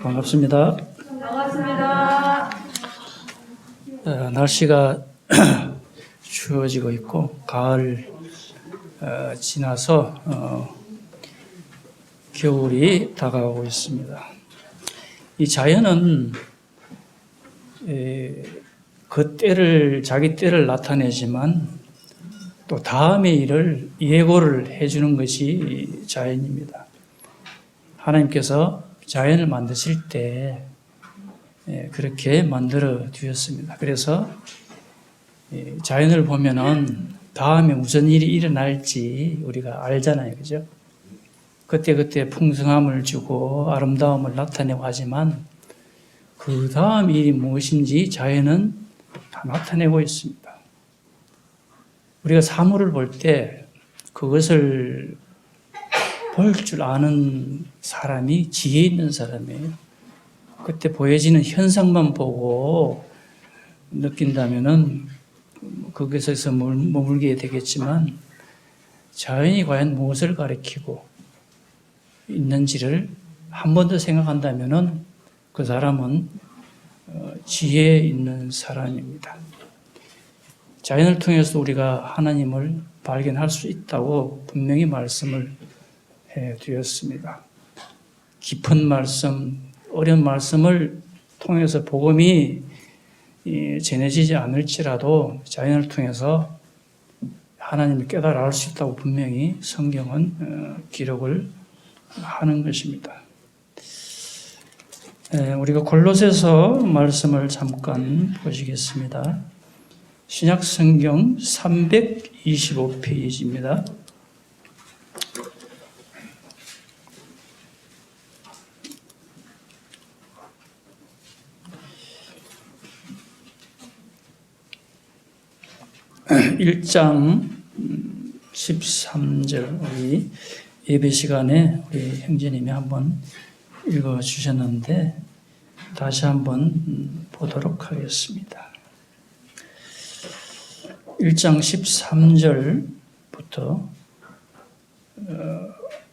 반갑습니다. 반갑습니다. 날씨가 추워지고 있고 가을 지나서 겨울이 다가오고 있습니다. 이 자연은 자기 때를 나타내지만 또 다음의 일을 예고를 해주는 것이 자연입니다. 하나님께서 자연을 만드실 때 그렇게 만들어 두셨습니다. 그래서 자연을 보면은 다음에 무슨 일이 일어날지 우리가 알잖아요. 그죠? 그때그때 풍성함을 주고 아름다움을 나타내고 하지만 그 다음 일이 무엇인지 자연은 다 나타내고 있습니다. 우리가 사물을 볼 때 그것을 볼 줄 아는 사람이 지혜 있는 사람이에요. 그때 보여지는 현상만 보고 느낀다면은 거기서 머물게 되겠지만 자연이 과연 무엇을 가리키고 있는지를 한 번 더 생각한다면은 그 사람은 지혜 있는 사람입니다. 자연을 통해서 우리가 하나님을 발견할 수 있다고 분명히 말씀을 해드렸습니다. 깊은 말씀, 어려운 말씀을 통해서 복음이 전해지지 않을지라도 자연을 통해서 하나님을 깨달아 알 수 있다고 분명히 성경은 기록을 하는 것입니다. 우리가 골로새서 말씀을 잠깐 보시겠습니다. 신약 성경 325페이지입니다. (1장 13절) 우리 예배 시간에 우리 형제님이 한번 읽어주셨는데 다시 한번 보도록 하겠습니다. 1장 13절부터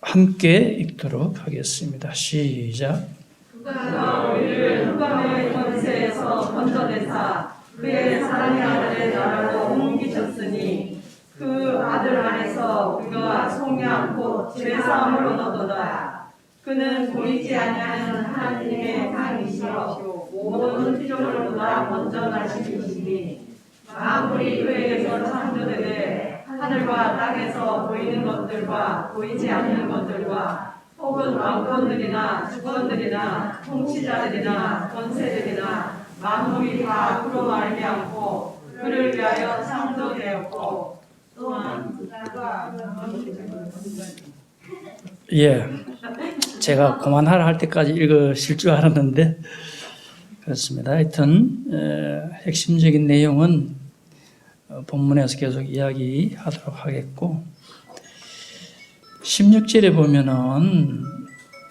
함께 읽도록 하겠습니다. 시작. 그가 우리를 흑암의 권세에서 건져내사 그의 사랑의 아들의 나라로 옮기셨으니 그 아들 안에서 우리가 속량 곧 죄사함을 얻었도다. 그는 보이지 아니하는 하나님의 상이시오 모든 피조물보다 먼저 나신 이시니 만물이 그에게서 창조되되 하늘과 땅에서 보이는 것들과 보이지 않는 것들과 혹은 왕권들이나 주권들이나 통치자들이나 권세들이나 만물이 다 그로 말미암고 그를 위하여 창조되었고 또한 그가 제가 그만하라 할 때까지 읽으실 줄 알았는데 그렇습니다. 하여튼 핵심적인 내용은 본문에서 계속 이야기하도록 하겠고 16절에 보면은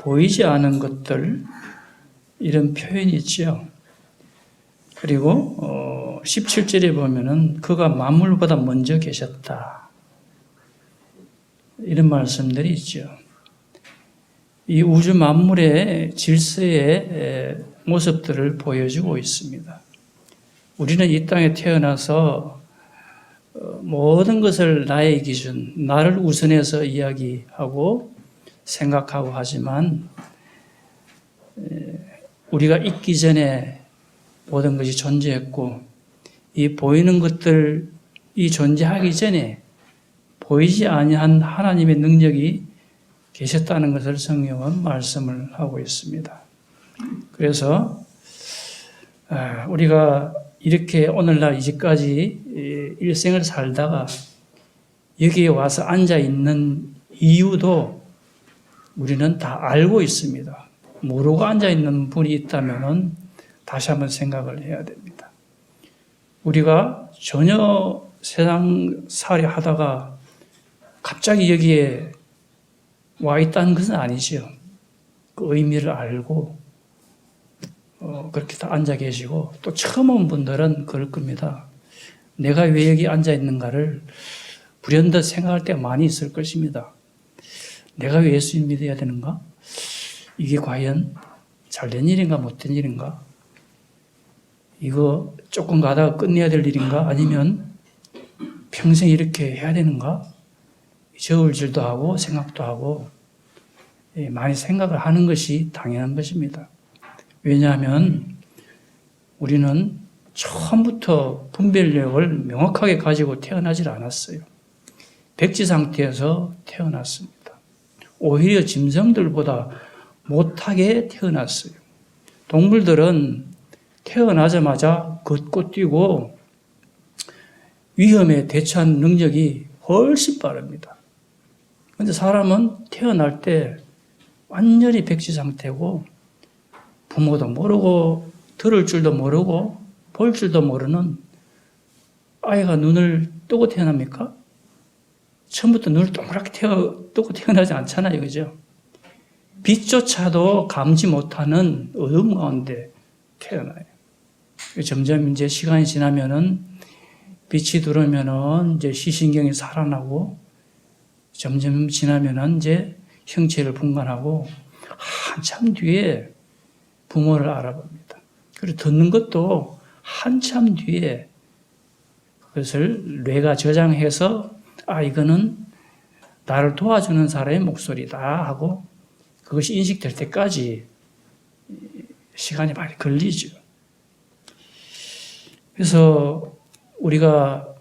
보이지 않은 것들 이런 표현이 있죠. 그리고 17절에 보면은 그가 만물보다 먼저 계셨다. 이런 말씀들이 있죠. 이 우주 만물의 질서의 모습들을 보여주고 있습니다. 우리는 이 땅에 태어나서 모든 것을 나의 기준, 나를 우선해서 이야기하고 생각하고 하지만 우리가 있기 전에 모든 것이 존재했고 이 보이는 것들이 존재하기 전에 보이지 아니한 하나님의 능력이 계셨다는 것을 성경은 말씀을 하고 있습니다. 그래서 우리가 이렇게 오늘날 이제까지 일생을 살다가 여기에 와서 앉아 있는 이유도 우리는 다 알고 있습니다. 모르고 앉아 있는 분이 있다면 다시 한번 생각을 해야 됩니다. 우리가 전혀 세상살이 하다가 갑자기 여기에 와 있다는 것은 아니죠. 그 의미를 알고 그렇게 다 앉아 계시고 또 처음 온 분들은 그럴 겁니다. 내가 왜 여기 앉아 있는가를 불현듯 생각할 때가 많이 있을 것입니다. 내가 왜 예수님 믿어야 되는가? 이게 과연 잘된 일인가 못된 일인가? 이거 조금 가다가 끝내야 될 일인가? 아니면 평생 이렇게 해야 되는가? 저울질도 하고 생각도 하고 많이 생각을 하는 것이 당연한 것입니다. 왜냐하면 우리는 처음부터 분별력을 명확하게 가지고 태어나질 않았어요. 백지 상태에서 태어났습니다. 오히려 짐승들보다 못하게 태어났어요. 동물들은 태어나자마자 걷고 뛰고 위험에 대처하는 능력이 훨씬 빠릅니다. 그런데 사람은 태어날 때 완전히 백지 상태고 부모도 모르고 들을 줄도 모르고 볼 줄도 모르는 아이가 눈을 뜨고 태어납니까? 처음부터 눈을 동그랗게 뜨고 태어나지 않잖아요. 그죠? 빛조차도 감지 못하는 어둠 가운데 태어나요. 점점 이제 시간이 지나면은 빛이 들어오면은 이제 시신경이 살아나고 점점 지나면은 이제 형체를 분간하고 한참 뒤에 부모를 알아봅니다. 그리고 듣는 것도 한참 뒤에 그것을 뇌가 저장해서 이거는 나를 도와주는 사람의 목소리다 하고 그것이 인식될 때까지 시간이 많이 걸리죠. 그래서 우리가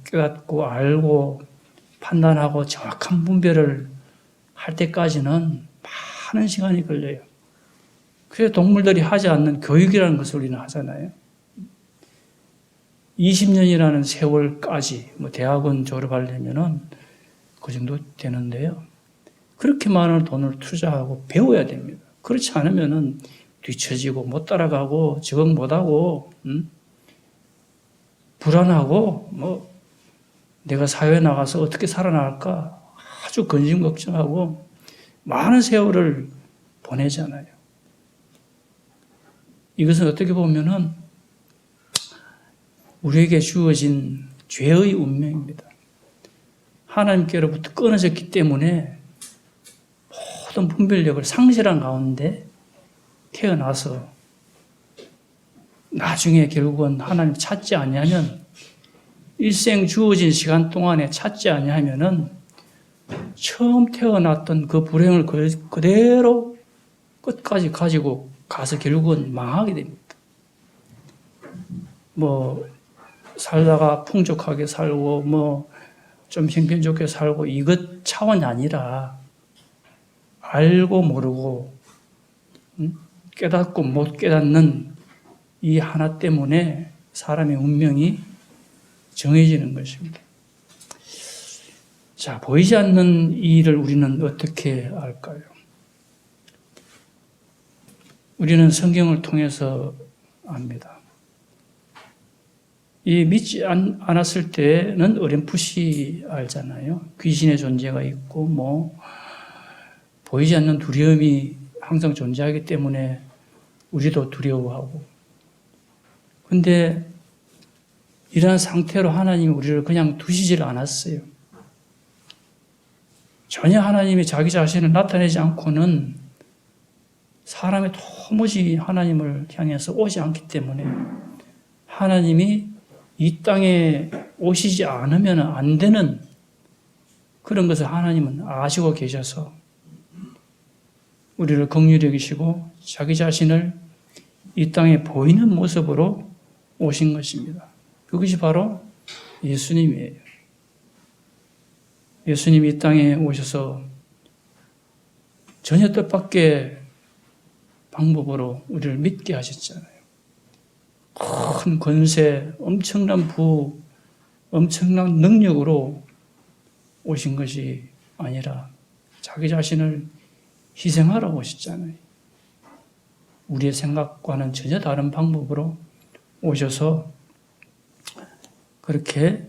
깨닫고 알고 판단하고 정확한 분별을 할 때까지는 많은 시간이 걸려요. 그래서 동물들이 하지 않는 교육이라는 것을 우리는 하잖아요. 20년이라는 세월까지 대학원 졸업하려면은 그 정도 되는데요. 그렇게 많은 돈을 투자하고 배워야 됩니다. 그렇지 않으면은 뒤처지고 못 따라가고 적응 못하고 불안하고 내가 사회에 나가서 어떻게 살아나갈까 아주 근심 걱정하고 많은 세월을 보내잖아요. 이것은 어떻게 보면은 우리에게 주어진 죄의 운명입니다. 하나님께로부터 끊어졌기 때문에 모든 분별력을 상실한 가운데 태어나서 나중에 결국은 하나님 찾지 아니하면 일생 주어진 시간 동안에 찾지 아니하면은 처음 태어났던 그 불행을 그대로 끝까지 가지고 가서 결국은 망하게 됩니다. 살다가 풍족하게 살고 좀 형편 좋게 살고 이것 차원이 아니라 알고 모르고 깨닫고 못 깨닫는 이 하나 때문에 사람의 운명이 정해지는 것입니다. 자, 보이지 않는 이 일을 우리는 어떻게 알까요? 우리는 성경을 통해서 압니다. 이 믿지 않았을 때는 어렴풋이 알잖아요. 귀신의 존재가 있고 보이지 않는 두려움이 항상 존재하기 때문에 우리도 두려워하고. 근데 이러한 상태로 하나님이 우리를 그냥 두시질 않았어요. 전혀 하나님이 자기 자신을 나타내지 않고는 사람이 도무지 하나님을 향해서 오지 않기 때문에 하나님이 이 땅에 오시지 않으면 안 되는 그런 것을 하나님은 아시고 계셔서 우리를 긍휼히 여기시고 자기 자신을 이 땅에 보이는 모습으로 오신 것입니다. 그것이 바로 예수님이에요. 예수님이 이 땅에 오셔서 전혀 뜻밖의 방법으로 우리를 믿게 하셨잖아요. 큰 권세, 엄청난 엄청난 능력으로 오신 것이 아니라 자기 자신을 희생하러 오셨잖아요. 우리의 생각과는 전혀 다른 방법으로 오셔서 그렇게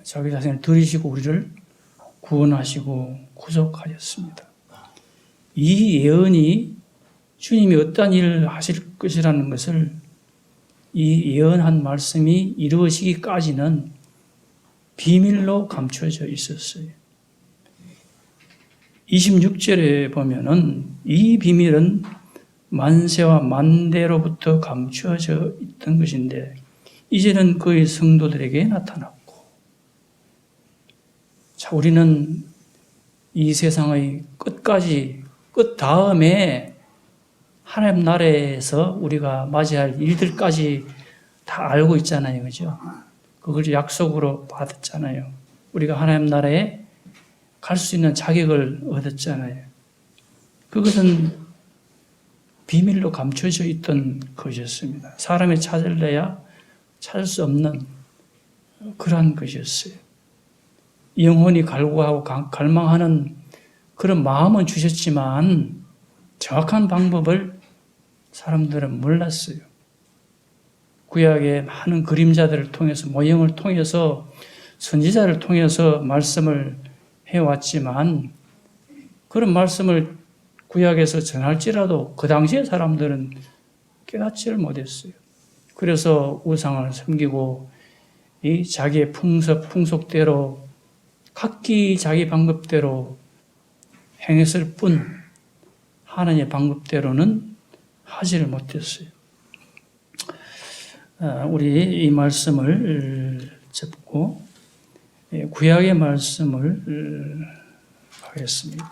자기 자신을 들이시고 우리를 구원하시고 구속하셨습니다. 이 예언이 주님이 어떤 일을 하실 것이라는 것을 이 예언한 말씀이 이루어지기까지는 비밀로 감춰져 있었어요. 26절에 보면은 이 비밀은 만세와 만대로부터 감추어져 있던 것인데 이제는 그의 성도들에게 나타났고, 자, 우리는 이 세상의 끝까지, 끝 다음에 하나님 나라에서 우리가 맞이할 일들까지 다 알고 있잖아요. 그죠? 그걸 약속으로 받았잖아요. 우리가 하나님 나라에 갈 수 있는 자격을 얻었잖아요. 그것은 비밀로 감춰져 있던 것이었습니다. 사람이 찾을래야 찾을 수 없는 그러한 것이었어요. 영혼이 갈구하고 갈망하는 그런 마음은 주셨지만 정확한 방법을 사람들은 몰랐어요. 구약의 많은 그림자들을 통해서, 모형을 통해서, 선지자를 통해서 말씀을 해왔지만 그런 말씀을 구약에서 전할지라도 그 당시의 사람들은 깨닫지를 못했어요. 그래서 우상을 섬기고 이 자기의 풍속대로 각기 자기 방법대로 행했을 뿐 하나님의 방법대로는 하지를 못했어요. 우리 이 말씀을 접고 구약의 말씀을 하겠습니다.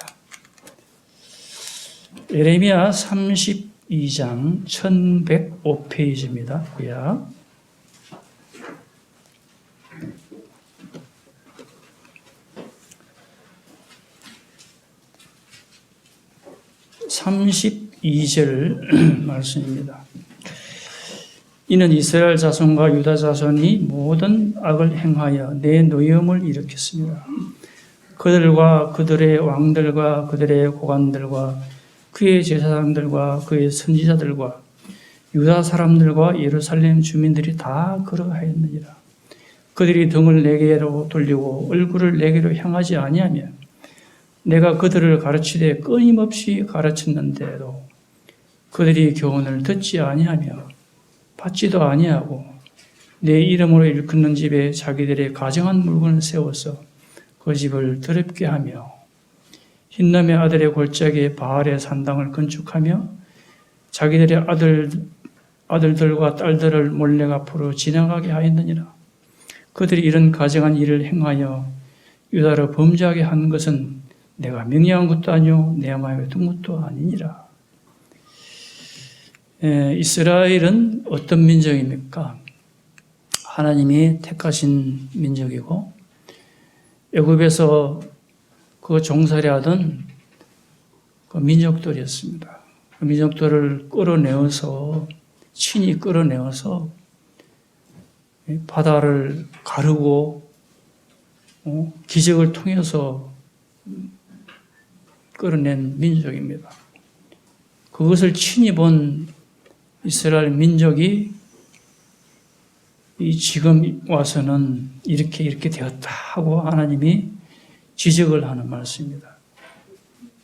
예레미야 32장 1105페이지입니다. 구약. (32절) 말씀입니다. 이는 이스라엘 자손과 유다 자손이 모든 악을 행하여 내 노염을 일으켰습니다. 그들과 그들의 왕들과 그들의 고관들과 그의 제사장들과 그의 선지자들과 유다 사람들과 예루살렘 주민들이 다 그러하였느니라. 그들이 등을 내게로 돌리고 얼굴을 내게로 향하지 아니하며 내가 그들을 가르치되 끊임없이 가르쳤는데도 그들이 교훈을 듣지 아니하며 받지도 아니하고 내 이름으로 일컫는 집에 자기들의 가정한 물건을 세워서 그 집을 더럽게 하며 흰남의 아들의 골짜기에 바알의 산당을 건축하며 자기들의 아들들과 딸들을 몰래 앞으로 지나가게 하였느니라. 그들이 이런 가정한 일을 행하여 유다로 범죄하게 한 것은 내가 명령한 것도 아니요 내 마음에 둔 것도 아니니라. 이스라엘은 어떤 민족입니까? 하나님이 택하신 민족이고 애굽에서 그 종살이하던 그 민족들이었습니다. 그 민족들을 끌어내어서 친히 끌어내어서 바다를 가르고 기적을 통해서 끌어낸 민족입니다. 그것을 친히 본 이스라엘 민족이 지금 와서는 이렇게 되었다 하고 하나님이 지적을 하는 말씀입니다.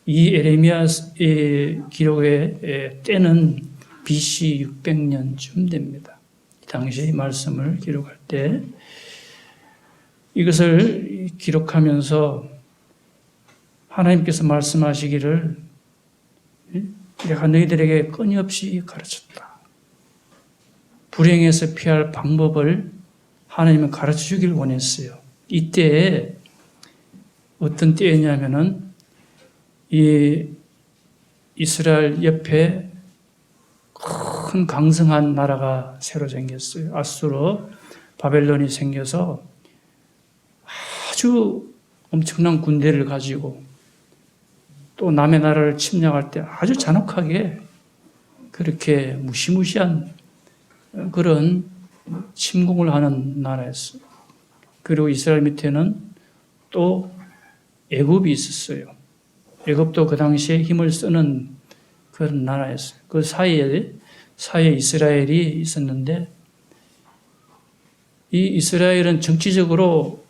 이 에레미야의 기록의 때는 BC 600년쯤 됩니다. 당시의 말씀을 기록할 때 이것을 기록하면서 하나님께서 말씀하시기를 내가 너희들에게 끊임없이 가르쳤다. 불행에서 피할 방법을 하나님은 가르쳐 주길 원했어요. 이때에 어떤 때였냐면은 이 이스라엘 옆에 큰 강성한 나라가 새로 생겼어요. 아수르, 바벨론이 생겨서 아주 엄청난 군대를 가지고 또 남의 나라를 침략할 때 아주 잔혹하게 그렇게 무시무시한 그런 침공을 하는 나라였어요. 그리고 이스라엘 밑에는 또 애굽이 있었어요. 애굽도 그 당시에 힘을 쓰는 그런 나라였어요. 그 사이에 이스라엘이 있었는데 이 이스라엘은 정치적으로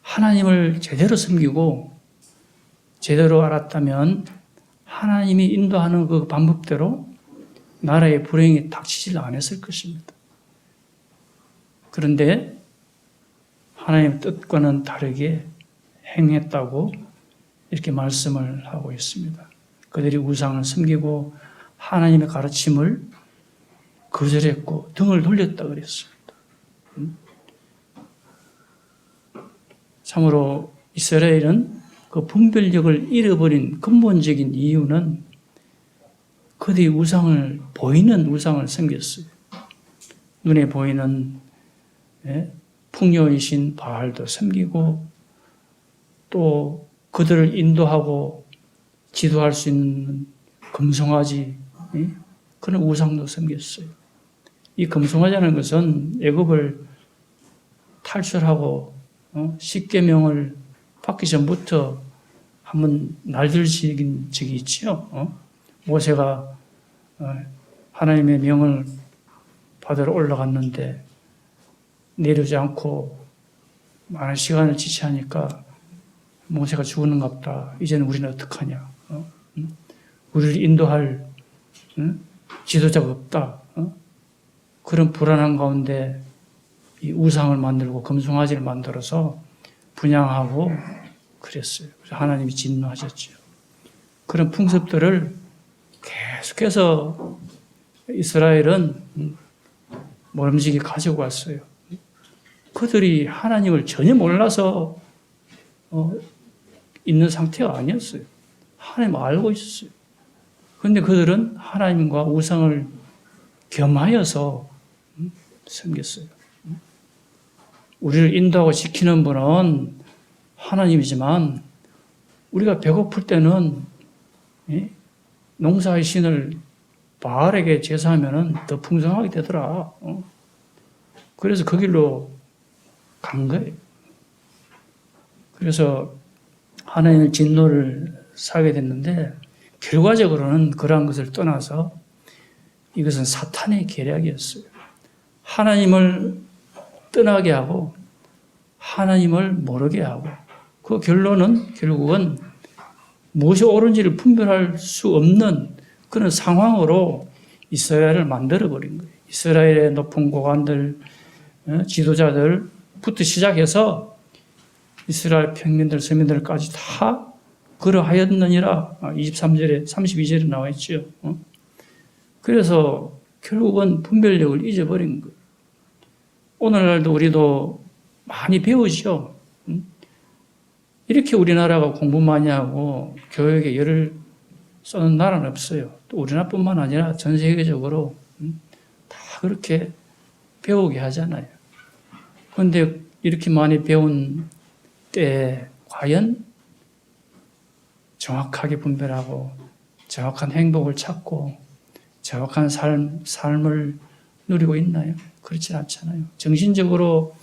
하나님을 제대로 섬기고 제대로 알았다면 하나님이 인도하는 그 방법대로 나라의 불행이 닥치질 않았을 것입니다. 그런데 하나님의 뜻과는 다르게 행했다고 이렇게 말씀을 하고 있습니다. 그들이 우상을 섬기고 하나님의 가르침을 거절했고 등을 돌렸다 그랬습니다. 참으로 이스라엘은 그 분별력을 잃어버린 근본적인 이유는 그들이 보이는 우상을 섬겼어요. 눈에 보이는 풍요이신 바알도 섬기고 또 그들을 인도하고 지도할 수 있는 금송아지 그런 우상도 섬겼어요. 이 금송아지라는 것은 애굽을 탈출하고 십계명을 받기 전부터 한번 날들지긴 적이 있지요. 모세가 하나님의 명을 받으러 올라갔는데 내려오지 않고 많은 시간을 지체하니까 모세가 죽었는갑다. 이제는 우리는 어떡하냐. 우리를 인도할 지도자가 없다. 그런 불안한 가운데 이 우상을 만들고 금송아지를 만들어서 분양하고 그랬어요. 그래서 하나님이 진노하셨죠. 그런 풍습들을 계속해서 이스라엘은 모름지기 가지고 왔어요. 그들이 하나님을 전혀 몰라서 있는 상태가 아니었어요. 하나님 알고 있었어요. 그런데 그들은 하나님과 우상을 겸하여서 섬겼어요. 우리를 인도하고 지키는 분은 하나님이지만 우리가 배고플 때는 농사의 신을 바알에게 제사하면 더 풍성하게 되더라. 그래서 그 길로 간 거예요. 그래서 하나님의 진노를 사게 됐는데 결과적으로는 그러한 것을 떠나서 이것은 사탄의 계략이었어요. 하나님을 떠나게 하고 하나님을 모르게 하고 그 결론은 결국은 무엇이 옳은지를 분별할 수 없는 그런 상황으로 이스라엘을 만들어버린 거예요. 이스라엘의 높은 고관들, 지도자들부터 시작해서 이스라엘 평민들, 서민들까지 다 그러하였느니라 23절에 32절에 나와 있죠. 그래서 결국은 분별력을 잊어버린 거예요. 오늘날도 우리도 많이 배우죠. 이렇게 우리나라가 공부 많이 하고 교육에 열을 쏘는 나라는 없어요. 또 우리나라뿐만 아니라 전 세계적으로 다 그렇게 배우게 하잖아요. 그런데 이렇게 많이 배운 때에 과연 정확하게 분별하고 정확한 행복을 찾고 정확한 삶을 누리고 있나요? 그렇지 않잖아요. 정신적으로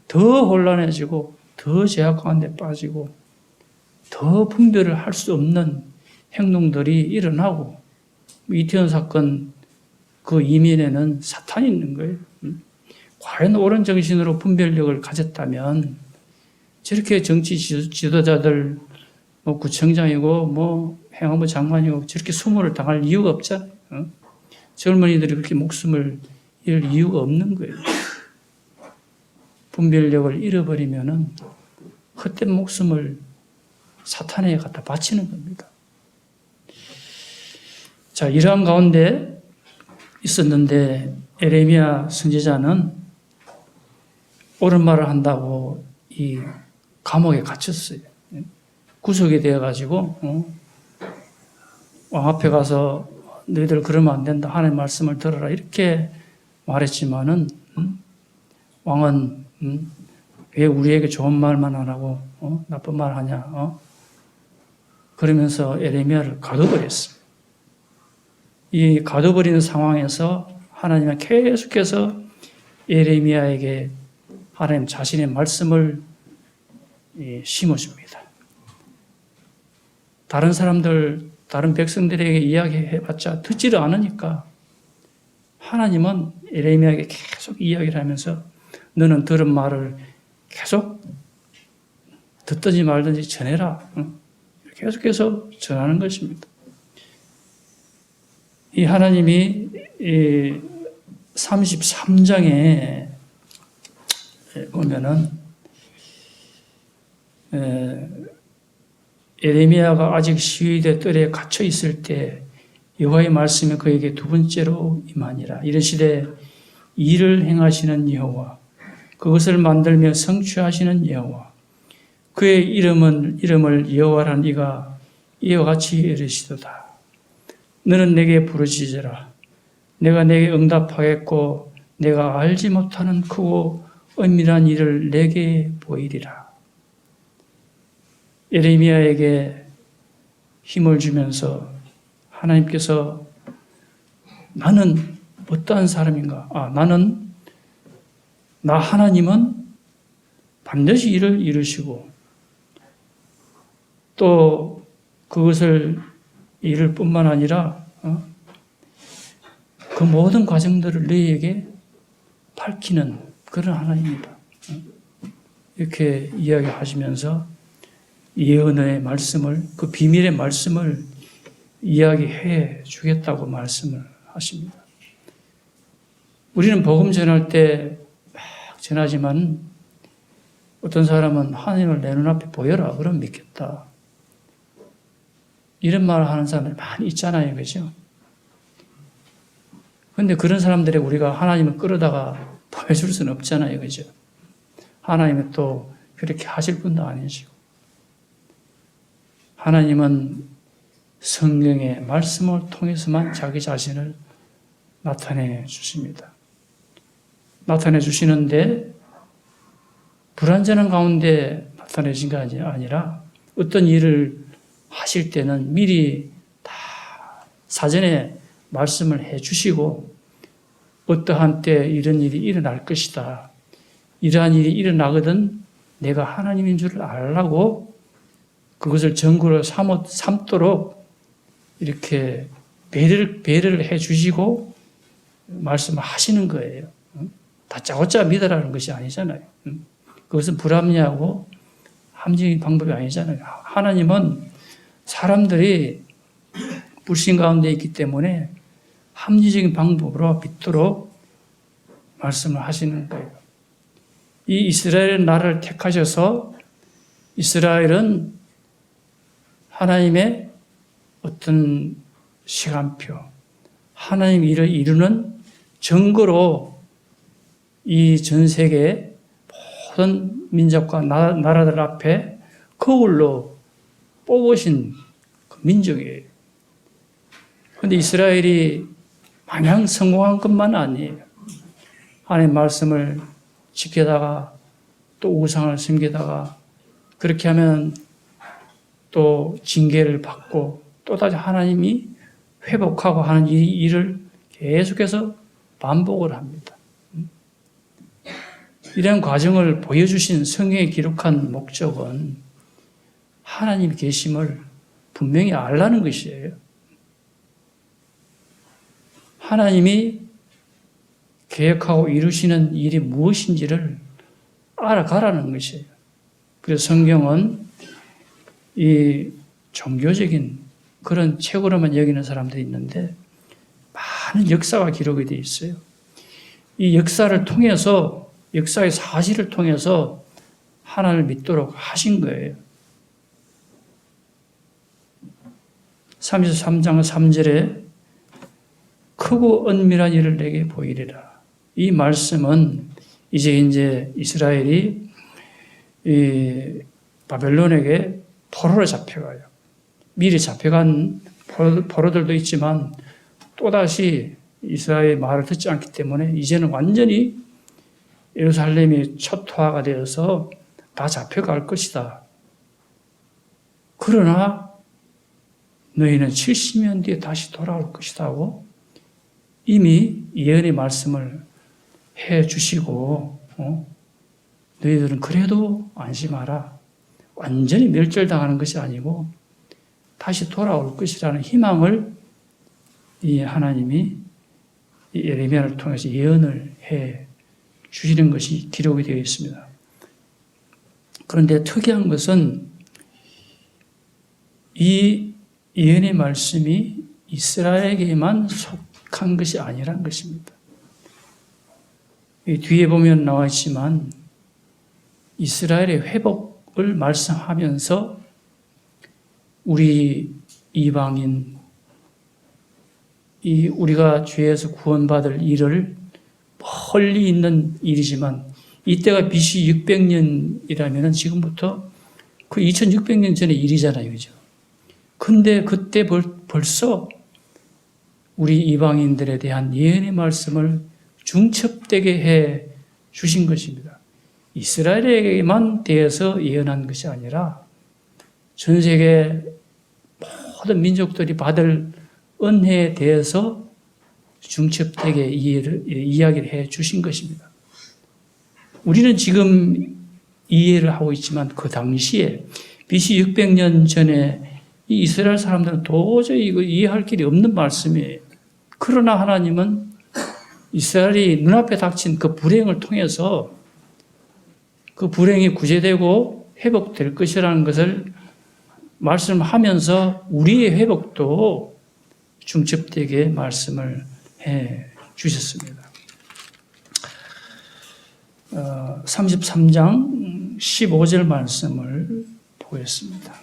더 혼란해지고 더 제약 가운데 빠지고 더 분별을 할 수 없는 행동들이 일어나고 이태원 사건 그 이면에는 사탄이 있는 거예요. 과연 옳은 정신으로 분별력을 가졌다면 저렇게 정치 지도자들 뭐 구청장이고 행안부 장관이고 저렇게 수모를 당할 이유가 없잖아요. 젊은이들이 그렇게 목숨을 잃을 이유가 없는 거예요. 분별력을 잃어버리면은 헛된 목숨을 사탄에게 갖다 바치는 겁니다. 자, 이러한 가운데 있었는데 에레미야 선지자는 옳은 말을 한다고 이 감옥에 갇혔어요. 구속이 되어가지고 왕 앞에 가서 너희들 그러면 안 된다. 하나님의 말씀을 들어라. 이렇게 말했지만은 왕은 왜 우리에게 좋은 말만 안 하고 나쁜 말 하냐. 그러면서 에레미야를 가둬버렸습니다. 이 가둬버리는 상황에서 하나님은 계속해서 에레미야에게 하나님 자신의 말씀을 심어줍니다. 다른 사람들, 다른 백성들에게 이야기해봤자 듣지를 않으니까 하나님은 에레미야에게 계속 이야기를 하면서 너는 들은 말을 계속 듣든지 말든지 전해라. 계속해서 전하는 것입니다. 이 하나님이 33장에 보면은 예레미야가 아직 시위대 뜰에 갇혀 있을 때 여호와의 말씀이 그에게 두 번째로 임하니라. 이르시되 일을 행하시는 여호와, 그것을 만들며 성취하시는 여호와, 그의 이름을 여호와라는 이가 이와 같이 이르시도다. 너는 내게 부르짖으라. 내가 내게 응답하겠고 내가 알지 못하는 크고 은밀한 일을 내게 보이리라. 예레미야에게 힘을 주면서 하나님께서 나는 어떠한 사람인가? 나 하나님은 반드시 일을 이루시고 또 그것을 이룰 뿐만 아니라 그 모든 과정들을 너희에게 밝히는 그런 하나님이다. 이렇게 이야기하시면서 예언의 말씀을, 그 비밀의 말씀을 이야기해 주겠다고 말씀을 하십니다. 우리는 복음 전할 때 막 전하지만 어떤 사람은 하나님을 내 눈앞에 보여라, 그럼 믿겠다. 이런 말을 하는 사람들이 많이 있잖아요. 그죠? 그런데 그런 사람들이 우리가 하나님을 끌어다가 보여줄 수는 없잖아요. 그죠? 하나님은 또 그렇게 하실 분도 아니시고. 하나님은 성경의 말씀을 통해서만 자기 자신을 나타내 주십니다. 나타내 주시는데 불완전한 가운데 나타내신 게 아니라 어떤 일을 하실 때는 미리 다 사전에 말씀을 해 주시고 어떠한 때 이런 일이 일어날 것이다. 이러한 일이 일어나거든 내가 하나님인 줄 알라고 그것을 전구로 삼도록 이렇게 배려를 해 주시고 말씀을 하시는 거예요. 다짜고짜 믿으라는 것이 아니잖아요. 그것은 불합리하고 합리적인 방법이 아니잖아요. 하나님은 사람들이 불신 가운데 있기 때문에 합리적인 방법으로 믿도록 말씀을 하시는 거예요. 이 이스라엘 나라를 택하셔서 이스라엘은 하나님의 어떤 시간표, 하나님 일을 이루는 증거로 이 전 세계 모든 민족과 나라들 앞에 거울로 뽑으신 그 민족이에요. 그런데 이스라엘이 마냥 성공한 것만 아니에요. 하나님의 말씀을 지키다가 또 우상을 섬기다가 그렇게 하면 또 징계를 받고 또다시 하나님이 회복하고 하는 이 일을 계속해서 반복을 합니다. 이런 과정을 보여주신 성경에 기록한 목적은 하나님의 계심을 분명히 알라는 것이에요. 하나님이 계획하고 이루시는 일이 무엇인지를 알아가라는 것이에요. 그래서 성경은 이 종교적인 그런 책으로만 여기는 사람들이 있는데 많은 역사가 기록이 되어 있어요. 이 역사를 통해서 역사의 사실을 통해서 하나님을 믿도록 하신 거예요. 33장 3절에 크고 은밀한 일을 내게 보이리라. 이 말씀은 이제 이스라엘이 이 바벨론에게 포로로 잡혀가요. 미리 잡혀간 포로들도 있지만 또다시 이스라엘의 말을 듣지 않기 때문에 이제는 완전히 예루살렘이 초토화가 되어서 다 잡혀갈 것이다. 그러나 너희는 70년 뒤에 다시 돌아올 것이다 하고 이미 예언의 말씀을 해 주시고 너희들은 그래도 안심하라. 완전히 멸절당하는 것이 아니고 다시 돌아올 것이라는 희망을 이 하나님이 예레미야를 통해서 예언을 해 주시는 것이 기록이 되어 있습니다. 그런데 특이한 것은 이 예언의 말씀이 이스라엘에게만 속한 것이 아니란 것입니다. 이 뒤에 보면 나와 있지만 이스라엘의 회복을 말씀하면서 우리 이방인, 우리가 죄에서 구원받을 일을 멀리 있는 일이지만 이때가 BC 600년이라면 지금부터 그 2600년 전의 일이잖아요. 그죠? 근데 그때 벌써 우리 이방인들에 대한 예언의 말씀을 중첩되게 해 주신 것입니다. 이스라엘에게만 대해서 예언한 것이 아니라 전 세계 모든 민족들이 받을 은혜에 대해서 중첩되게 이야기를 해 주신 것입니다. 우리는 지금 이해를 하고 있지만 그 당시에 BC 600년 전에 이 이스라엘 사람들은 도저히 이거 이해할 길이 없는 말씀이에요. 그러나 하나님은 이스라엘이 눈앞에 닥친 그 불행을 통해서 그 불행이 구제되고 회복될 것이라는 것을 말씀하면서 우리의 회복도 중첩되게 말씀을 해 주셨습니다. 33장 15절 말씀을 보겠습니다.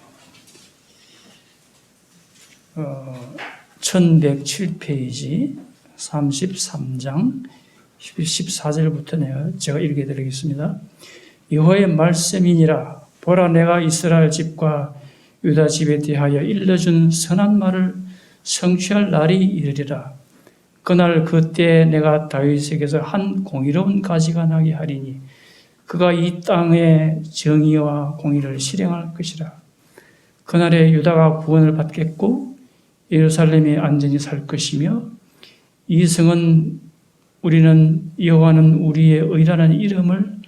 1107페이지 33장 14절부터 제가 읽어드리겠습니다. 여호와의 말씀이니라. 보라, 내가 이스라엘 집과 유다 집에 대하여 일러준 선한 말을 성취할 날이 이르리라. 그날 그때 내가 다윗에게서 한 공의로운 가지가 나게 하리니 그가 이 땅에 정의와 공의를 실행할 것이라. 그날에 유다가 구원을 받겠고 예루살렘이 안전히 살 것이며 이 성은 여호와는 우리의 의라는 이름을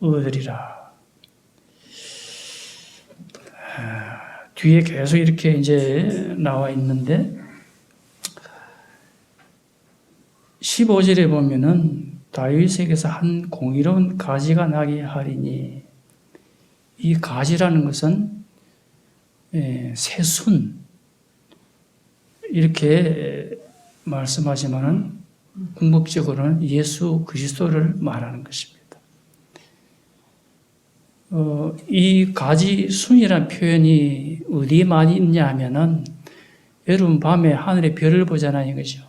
얻으리라. 뒤에 계속 이렇게 이제 나와 있는데 15절에 보면은 다윗에게서 한 공의로운 가지가 나게 하리니, 이 가지라는 것은 새순 이렇게 말씀하지만은 궁극적으로는 예수 그리스도를 말하는 것입니다. 이 가지 순이라는 표현이 어디에 많이 있냐 하면은 여러분 밤에 하늘에 별을 보잖아요. 그죠?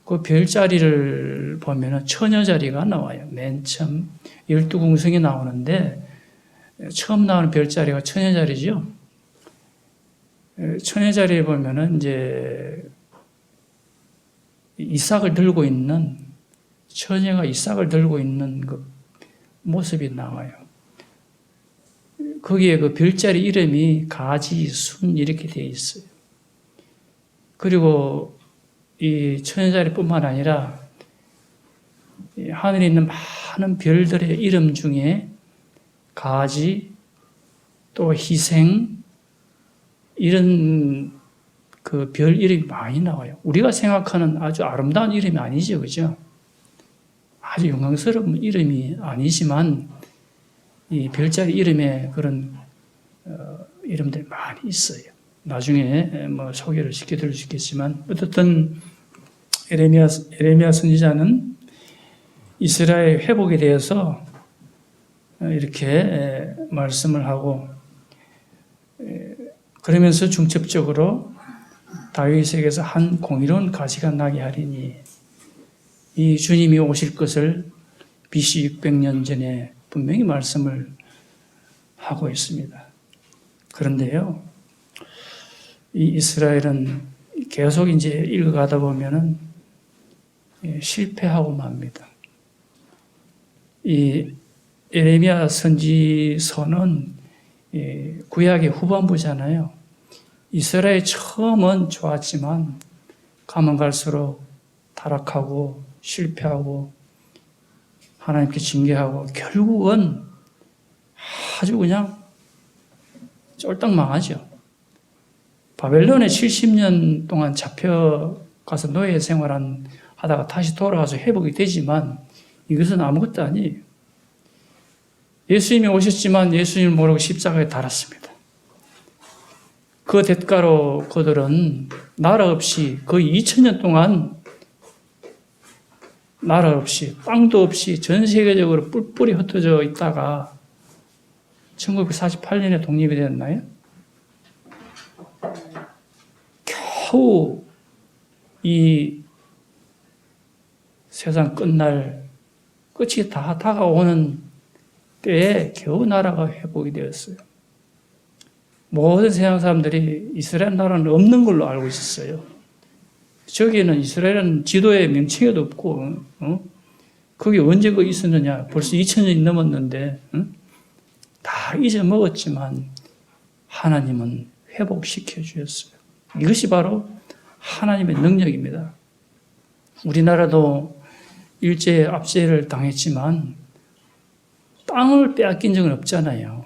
그 별자리를 보면은 처녀자리가 나와요. 맨 처음 12궁성이 나오는데 처음 나오는 별자리가 처녀자리죠. 처녀자리에 보면은 이제 이삭을 들고 있는, 처녀가 이삭을 들고 있는 그 모습이 나와요. 거기에 그 별자리 이름이 가지, 순 이렇게 되어 있어요. 그리고 이 처녀자리뿐만 아니라 하늘에 있는 많은 별들의 이름 중에 가지, 또 희생, 이런 그 별 이름이 많이 나와요. 우리가 생각하는 아주 아름다운 이름이 아니죠. 그죠? 아주 영광스러운 이름이 아니지만 이 별자리 이름에 그런 이름들이 많이 있어요. 나중에 뭐 소개를 시켜드릴 수 있겠지만 어떻든 에레미야 선지자는 이스라엘 회복에 대해서 이렇게 말씀을 하고, 그러면서 중첩적으로 다윗에게서 한 공의로운 가시가 나게 하리니, 이 주님이 오실 것을 BC 600년 전에 분명히 말씀을 하고 있습니다. 그런데요, 이 이스라엘은 계속 이제 읽어가다 보면은 실패하고 맙니다. 이 에레미야 선지서는 구약의 후반부잖아요. 이스라엘 처음은 좋았지만 가면 갈수록 타락하고 실패하고 하나님께 징계하고 결국은 아주 그냥 쫄딱 망하죠. 바벨론에 70년 동안 잡혀가서 노예 생활하다가 다시 돌아가서 회복이 되지만 이것은 아무것도 아니에요. 예수님이 오셨지만 예수님을 모르고 십자가에 달았습니다. 그 대가로 그들은 나라 없이 거의 2000년 동안 나라 없이, 빵도 없이 전 세계적으로 뿔뿔이 흩어져 있다가 1948년에 독립이 되었나요? 겨우 이 세상 끝날 끝이 다 다가오는 때에 겨우 나라가 회복이 되었어요. 모든 세상 사람들이 이스라엘 나라는 없는 걸로 알고 있었어요. 저기에는 이스라엘은 지도에 명칭에도 없고, 거기 언제 그 있었느냐? 벌써 2000년이 넘었는데, 다 잊어먹었지만 하나님은 회복시켜 주셨어요. 이것이 바로 하나님의 능력입니다. 우리나라도 일제 압제를 당했지만 땅을 빼앗긴 적은 없잖아요.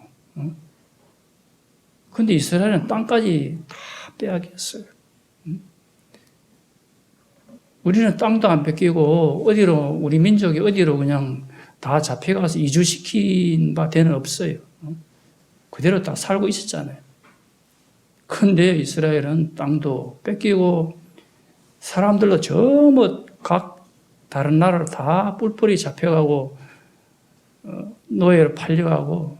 그런데 이스라엘은 땅까지 다 빼앗겼어요. 우리는 땅도 안 뺏기고 어디로 우리 민족이 어디로 그냥 다 잡혀가서 이주시킨 바 되는 없어요. 그대로 다 살고 있었잖아요. 그런데 이스라엘은 땅도 뺏기고 사람들도 전부 각 다른 나라로 다 뿔뿔이 잡혀가고 노예로 팔려가고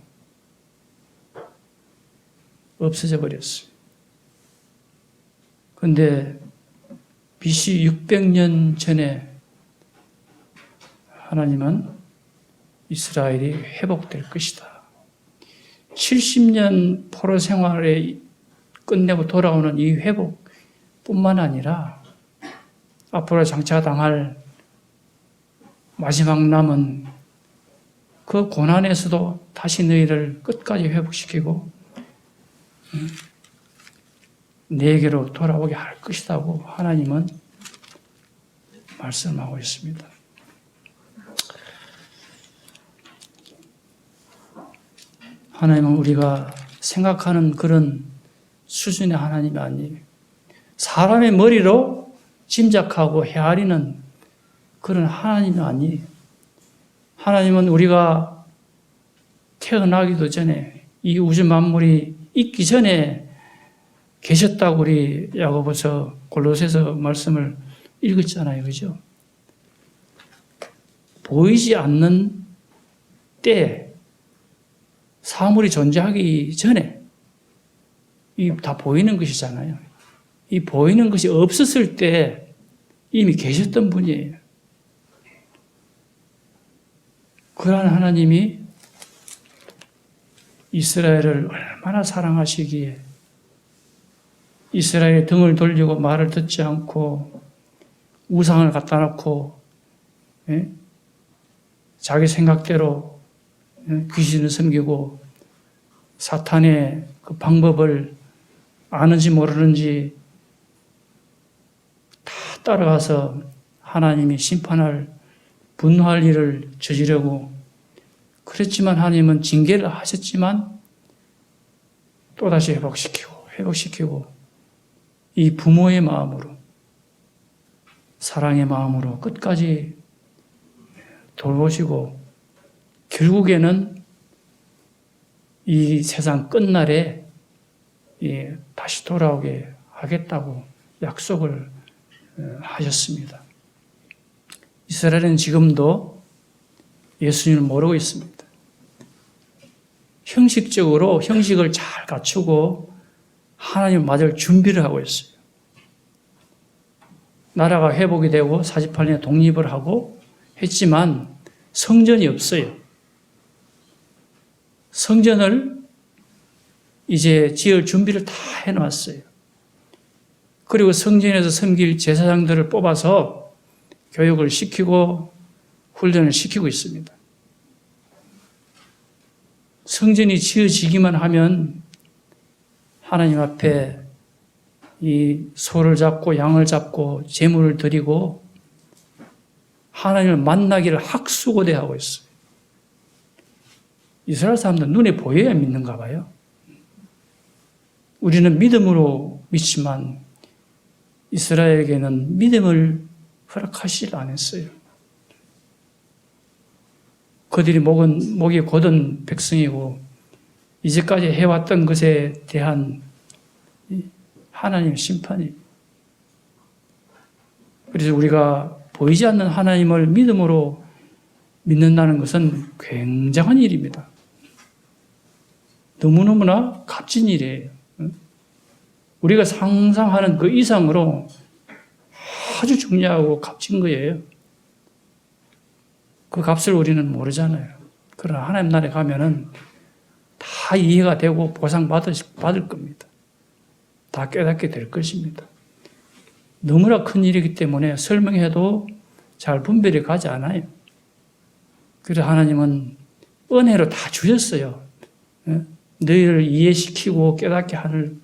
없어져 버렸어요. 그런데 BC 600년 전에 하나님은 이스라엘이 회복될 것이다. 70년 포로 생활에 끝내고 돌아오는 이 회복뿐만 아니라 앞으로 장차당할 마지막 남은 그 고난에서도 다시 너희를 끝까지 회복시키고 내게로 돌아오게 할 것이라고 하나님은 말씀하고 있습니다. 하나님은 우리가 생각하는 그런 수준의 하나님이 아니에요. 사람의 머리로 짐작하고 헤아리는 그런 하나님이 아니에요. 하나님은 우리가 태어나기도 전에 이 우주 만물이 있기 전에 계셨다고 우리 야고보서 골로새서 말씀을 읽었잖아요. 그죠? 보이지 않는 때 사물이 존재하기 전에 이 다 보이는 것이잖아요. 이 보이는 것이 없었을 때 이미 계셨던 분이에요. 그러한 하나님이 이스라엘을 얼마나 사랑하시기에 이스라엘의 등을 돌리고 말을 듣지 않고 우상을 갖다 놓고 자기 생각대로 귀신을 섬기고 사탄의 그 방법을 아는지 모르는지 다 따라가서 하나님이 심판할 분노할 일을 저지르고 그랬지만 하나님은 징계를 하셨지만 또다시 회복시키고 이 부모의 마음으로 사랑의 마음으로 끝까지 돌보시고 결국에는 이 세상 끝날에 다시 돌아오게 하겠다고 약속을 하셨습니다. 이스라엘은 지금도 예수님을 모르고 있습니다. 형식적으로 형식을 잘 갖추고 하나님 맞을 준비를 하고 있어요. 나라가 회복이 되고 48년에 독립을 하고 했지만 성전이 없어요. 성전을 이제 지을 준비를 다 해놨어요. 그리고 성전에서 섬길 제사장들을 뽑아서 교육을 시키고 훈련을 시키고 있습니다. 성전이 지어지기만 하면 하나님 앞에 이 소를 잡고 양을 잡고 제물을 드리고 하나님을 만나기를 학수고대하고 있어요. 이스라엘 사람들은 눈에 보여야 믿는가 봐요. 우리는 믿음으로 믿지만 이스라엘에게는 믿음을 허락하시지 않았어요. 그들이 목이 곧은 백성이고 이제까지 해왔던 것에 대한 하나님의 심판이. 그래서 우리가 보이지 않는 하나님을 믿음으로 믿는다는 것은 굉장한 일입니다. 너무너무나 값진 일이에요. 우리가 상상하는 그 이상으로 아주 중요하고 값진 거예요. 그 값을 우리는 모르잖아요. 그러나 하나님 나라에 가면은 다 이해가 되고 보상받을 겁니다. 다 깨닫게 될 것입니다. 너무나 큰 일이기 때문에 설명해도 잘 분별이 가지 않아요. 그래서 하나님은 은혜로 다 주셨어요. 너희를 이해시키고 깨닫게 하는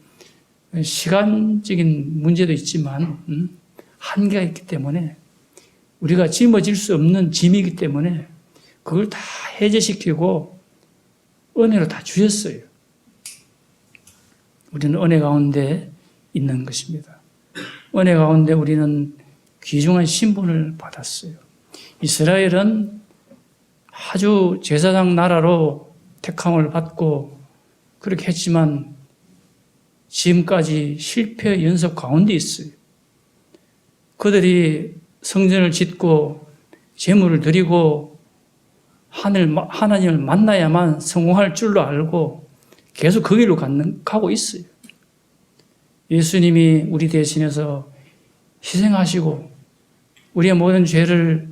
시간적인 문제도 있지만 한계가 있기 때문에 우리가 짊어질 수 없는 짐이기 때문에 그걸 다 해제시키고 은혜로 다 주셨어요. 우리는 은혜 가운데 있는 것입니다. 은혜 가운데 우리는 귀중한 신분을 받았어요. 이스라엘은 아주 제사장 나라로 택함을 받고 그렇게 했지만 지금까지 실패 연속 가운데 있어요. 그들이 성전을 짓고 제물을 드리고 하나님을 만나야만 성공할 줄로 알고 계속 그 길로 가고 있어요. 예수님이 우리 대신해서 희생하시고 우리의 모든 죄를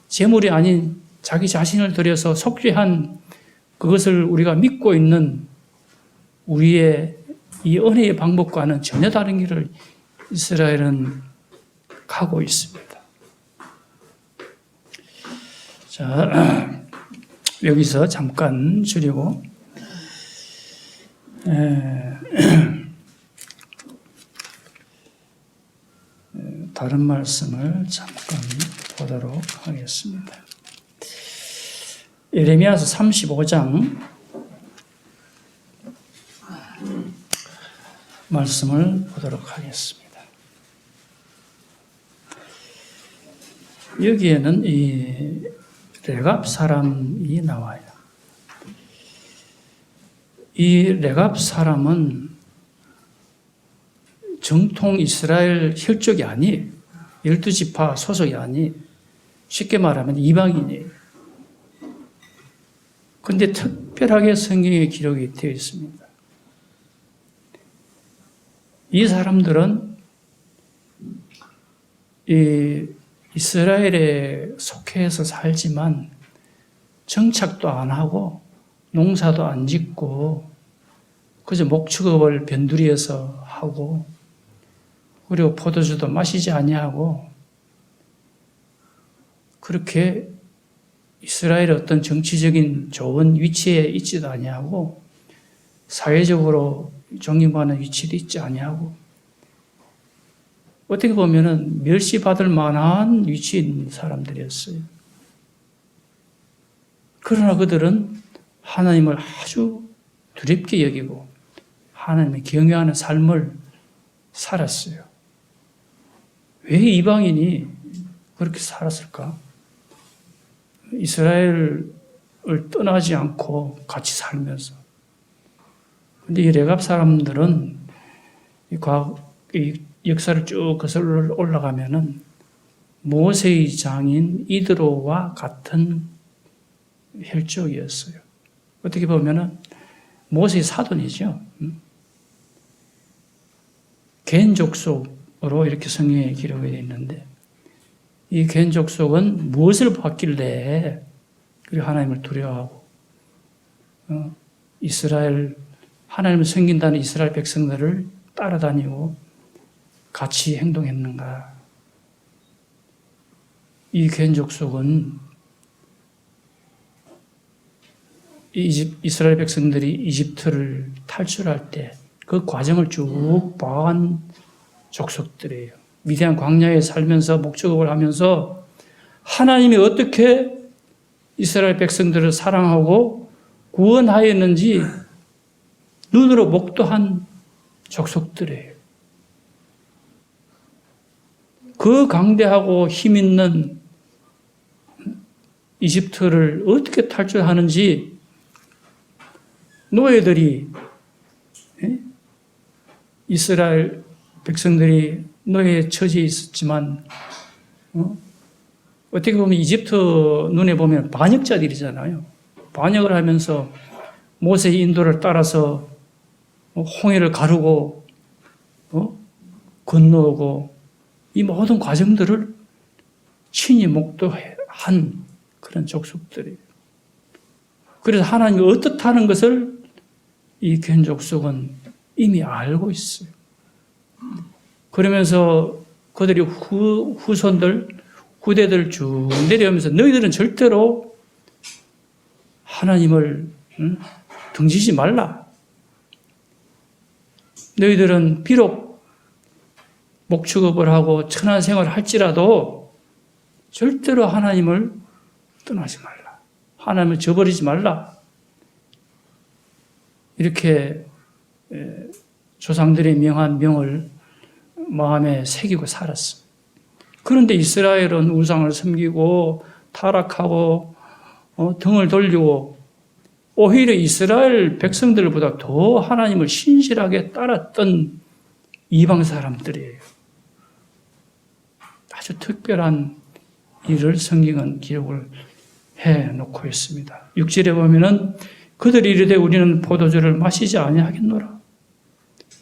제물이 아닌 자기 자신을 들여서 속죄한 그것을 우리가 믿고 있는 우리의 이 은혜의 방법과는 전혀 다른 길을 이스라엘은 가고 있습니다. 자, 여기서 잠깐 줄이고 다른 말씀을 잠깐 보도록 하겠습니다. 예레미야서 35장 말씀을 보도록 하겠습니다. 여기에는 이 레갑 사람이 나와요. 이 레갑 사람은 정통 이스라엘 혈족이 아니에요. 12지파 소속이 아니에요. 쉽게 말하면 이방인이에요. 그런데 특별하게 성경에 기록이 되어 있습니다. 이 사람들은 이스라엘에 속해서 살지만 정착도 안 하고 농사도 안 짓고 그저 목축업을 변두리에서 하고 그리고 포도주도 마시지 아니하고 그렇게 이스라엘의 어떤 정치적인 좋은 위치에 있지도 아니하고 사회적으로 존경받는 위치도 있지 아니하고 어떻게 보면은 멸시받을 만한 위치에 있는 사람들이었어요. 그러나 그들은 하나님을 아주 두렵게 여기고 하나님을 경외하는 삶을 살았어요. 왜 이방인이 그렇게 살았을까? 이스라엘을 떠나지 않고 같이 살면서. 근데 이 레갑 사람들은 이 역사를 쭉 거슬러 올라가면은 모세의 장인 이드로와 같은 혈족이었어요. 어떻게 보면은 모세의 사돈이죠. 겐 족속으로 이렇게 성경에 기록이 되어 있는데 이 겐 족속은 무엇을 봤길래 그리고 하나님을 두려워하고 이스라엘 하나님을 섬긴다는 이스라엘 백성들을 따라다니고 같이 행동했는가? 이 겐 족속은 이스라엘 백성들이 이집트를 탈출할 때 그 과정을 쭉 봐온 족속들이에요. 미디안 광야에 살면서 목축업을 하면서 하나님이 어떻게 이스라엘 백성들을 사랑하고 구원하였는지 눈으로 목도한 족속들이에요. 그 강대하고 힘있는 이집트를 어떻게 탈출하는지 노예들이 이스라엘 백성들이 노예 처지에 있었지만 어떻게 보면 이집트 눈에 보면 반역자들이잖아요. 반역을 하면서 모세의 인도를 따라서 홍해를 가르고 건너오고 이 모든 과정들을 친히 목도한 그런 족속들이에요. 그래서 하나님이 어떻다는 것을 이 견족속은 이미 알고 있어요. 그러면서 그들이 후대들 쭉 내려오면서 너희들은 절대로 하나님을 등지지 말라. 너희들은 비록 목축업을 하고 천한 생활을 할지라도 절대로 하나님을 떠나지 말라. 하나님을 저버리지 말라. 이렇게 조상들의 명한 명을 마음에 새기고 살았습니다. 그런데 이스라엘은 우상을 섬기고 타락하고 등을 돌리고 오히려 이스라엘 백성들보다 더 하나님을 신실하게 따랐던 이방 사람들이에요. 아주 특별한 일을 성경은 기록을 해놓고 있습니다. 6절에 보면은 그들이 이르되 우리는 포도주를 마시지 아니하겠노라.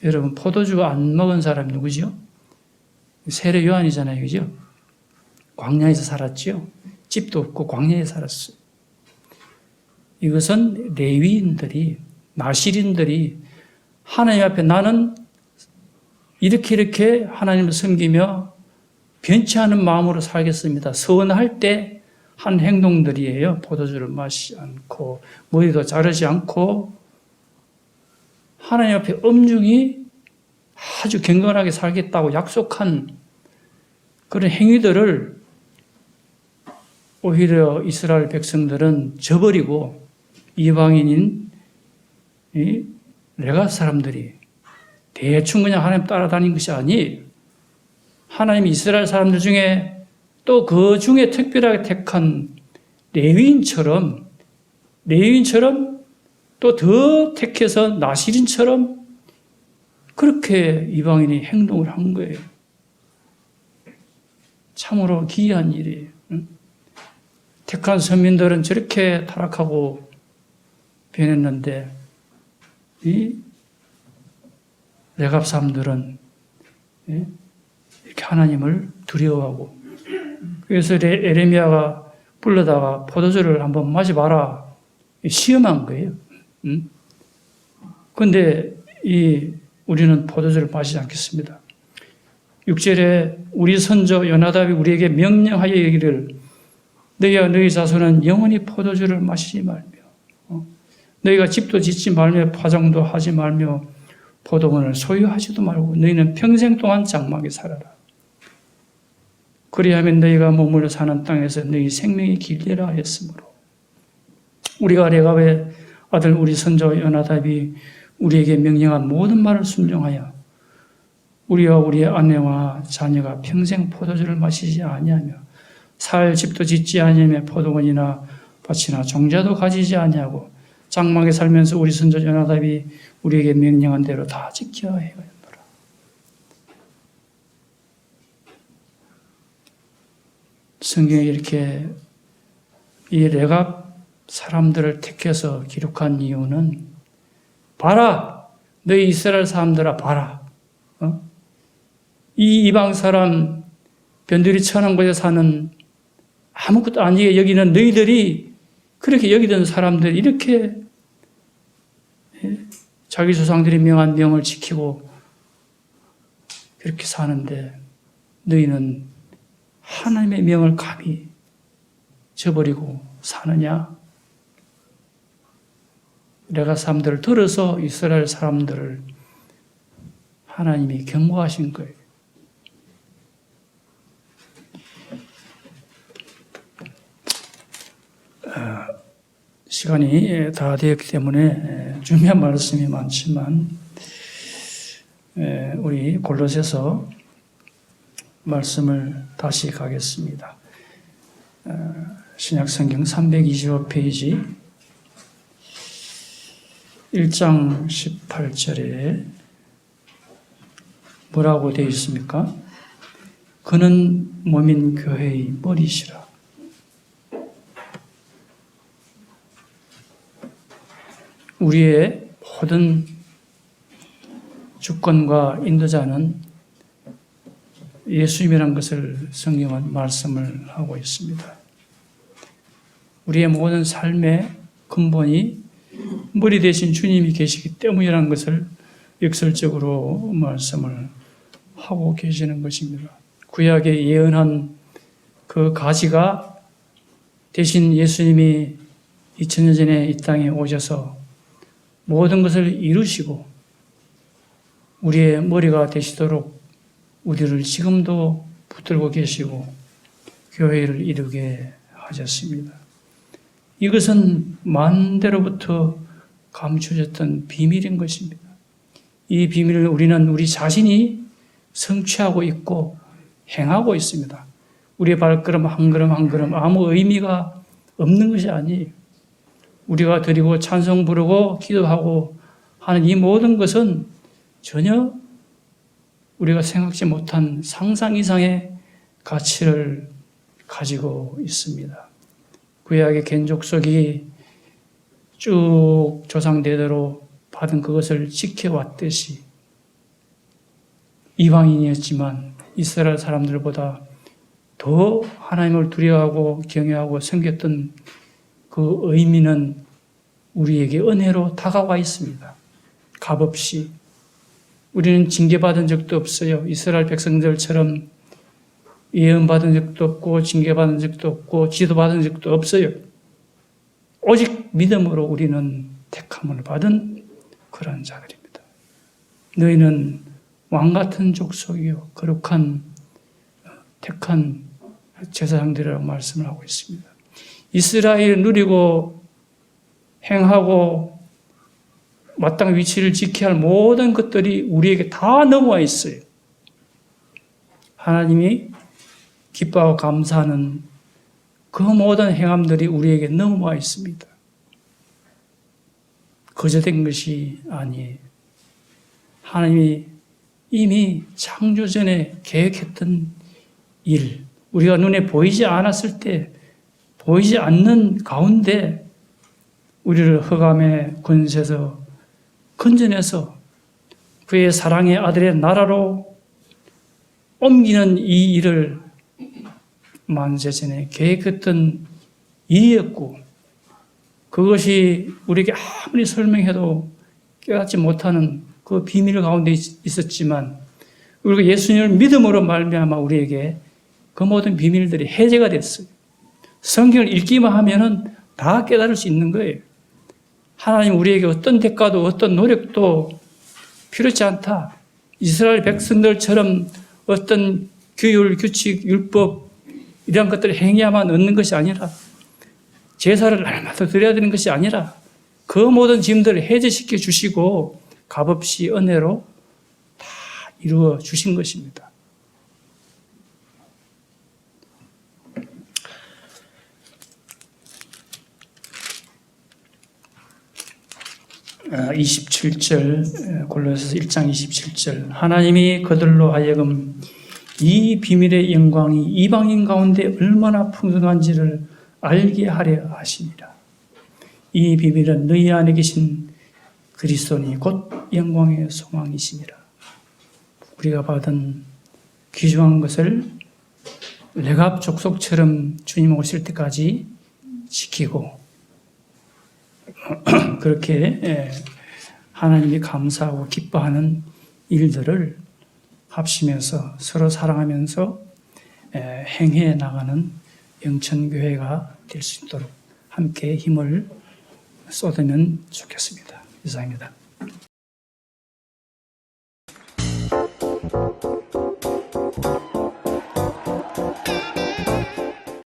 여러분 포도주 안 먹은 사람이 누구죠? 세례 요한이잖아요. 그죠? 광야에서 살았죠. 집도 없고 광야에 살았어요. 이것은 레위인들이 나실인들이 하나님 앞에 나는 이렇게 하나님을 섬기며 변치 않은 마음으로 살겠습니다. 서원할 때 한 행동들이에요. 포도주를 마시지 않고 머리도 자르지 않고 하나님 앞에 엄중히 아주 경건하게 살겠다고 약속한 그런 행위들을 오히려 이스라엘 백성들은 저버리고 이방인인 이 레가 사람들이 대충 그냥 하나님 따라다닌 것이 아니 하나님 이스라엘 사람들 중에 또 그 중에 특별하게 택한 레위인처럼 또 더 택해서 나실인처럼 그렇게 이방인이 행동을 한 거예요. 참으로 기이한 일이에요. 택한 선민들은 저렇게 타락하고 변했는데 이 레갑 사람들은 이렇게 하나님을 두려워하고 그래서 에레미야가 불러다가 포도주를 한번 마셔봐라 시험한 거예요. 그런데 우리는 포도주를 마시지 않겠습니다. 6절에 우리 선조 요나답이 우리에게 명령하여 이르기를 너희와 너희 자손은 영원히 포도주를 마시지 말며 너희가 집도 짓지 말며 파종도 하지 말며 포도원을 소유하지도 말고 너희는 평생 동안 장막에 살아라. 그리하면 너희가 머물러 사는 땅에서 너희 생명이 길리라 했으므로 우리가 레갑의 아들 우리 선조 요나답이 우리에게 명령한 모든 말을 순종하여 우리와 우리의 아내와 자녀가 평생 포도주를 마시지 아니하며 살 집도 짓지 아니하며 포도원이나 밭이나 종자도 가지지 아니하고 장막에 살면서 우리 선조 요나답이 우리에게 명령한 대로 다 지켜야 하였노라. 성경에 이렇게 이 레갑 사람들을 택해서 기록한 이유는 봐라 너희 이스라엘 사람들아 봐라 이 이방 사람 변두리 천한 곳에 사는 아무것도 아니게 여기는 너희들이 그렇게 여기던 사람들이 이렇게 자기 조상들이 명한 명을 지키고 그렇게 사는데 너희는 하나님의 명을 감히 저버리고 사느냐? 내가 사람들을 들어서 이스라엘 사람들을 하나님이 경고하신 거예요. 시간이 다 되었기 때문에 중요한 말씀이 많지만 우리 골로새서 말씀을 다시 가겠습니다. 신약성경 325페이지 1장 18절에 뭐라고 되어 있습니까? 그는 몸인 교회의 머리시라. 우리의 모든 주권과 인도자는 예수님이라는 것을 성경은 말씀을 하고 있습니다. 우리의 모든 삶의 근본이 머리 대신 주님이 계시기 때문이라는 것을 역설적으로 말씀을 하고 계시는 것입니다. 구약에 예언한 그 가지가 대신 예수님이 2000년 전에 이 땅에 오셔서 모든 것을 이루시고 우리의 머리가 되시도록 우리를 지금도 붙들고 계시고 교회를 이루게 하셨습니다. 이것은 만대로부터 감춰졌던 비밀인 것입니다. 이 비밀을 우리는 우리 자신이 성취하고 있고 행하고 있습니다. 우리의 발걸음 한 걸음 한 걸음 아무 의미가 없는 것이 아니에요. 우리가 드리고 찬송 부르고 기도하고 하는 이 모든 것은 전혀 우리가 생각지 못한 상상 이상의 가치를 가지고 있습니다. 구약의 겐족속이 쭉 조상대대로 받은 그것을 지켜왔듯이 이방인이었지만 이스라엘 사람들보다 더 하나님을 두려워하고 경외하고 섬겼던 그 의미는 우리에게 은혜로 다가와 있습니다. 값없이. 우리는 징계받은 적도 없어요. 이스라엘 백성들처럼 예언받은 적도 없고 징계받은 적도 없고 지도받은 적도 없어요. 오직 믿음으로 우리는 택함을 받은 그런 자들입니다. 너희는 왕같은 족속이요 거룩한 택한 제사장들이라고 말씀을 하고 있습니다. 이스라엘이 누리고 행하고 마땅한 위치를 지켜야 할 모든 것들이 우리에게 다 넘어와 있어요. 하나님이 기뻐하고 감사하는 그 모든 행함들이 우리에게 넘어와 있습니다. 거저된 것이 아니에요. 하나님이 이미 창조 전에 계획했던 일, 우리가 눈에 보이지 않았을 때, 보이지 않는 가운데 우리를 흑암의 권세에서 건져내서 그의 사랑의 아들의 나라로 옮기는 이 일을 만세 전에 계획했던 일이었고, 그것이 우리에게 아무리 설명해도 깨닫지 못하는 그 비밀 가운데 있었지만, 우리가 예수님을 믿음으로 말미암아 우리에게 그 모든 비밀들이 해제가 됐어요. 성경을 읽기만 하면은 다 깨달을 수 있는 거예요. 하나님 우리에게 어떤 대가도 어떤 노력도 필요치 않다. 이스라엘 백성들처럼 어떤 규율, 규칙, 율법 이런 것들을 행해야만 얻는 것이 아니라 제사를 날마다 드려야 되는 것이 아니라 그 모든 짐들을 해제시켜 주시고 값없이 은혜로 다 이루어 주신 것입니다. 27절 골로새서 1장 27절 하나님이 그들로 하여금 이 비밀의 영광이 이방인 가운데 얼마나 풍성한지를 알게 하려 하시니라. 이 비밀은 너희 안에 계신 그리스도니 곧 영광의 소망이시니라. 우리가 받은 귀중한 것을 레갑 족속처럼 주님 오실 때까지 지키고 그렇게 하나님이 감사하고 기뻐하는 일들을 합심해서 서로 사랑하면서 행해 나가는 영천교회가 될 수 있도록 함께 힘을 쏟으면 좋겠습니다. 이상입니다.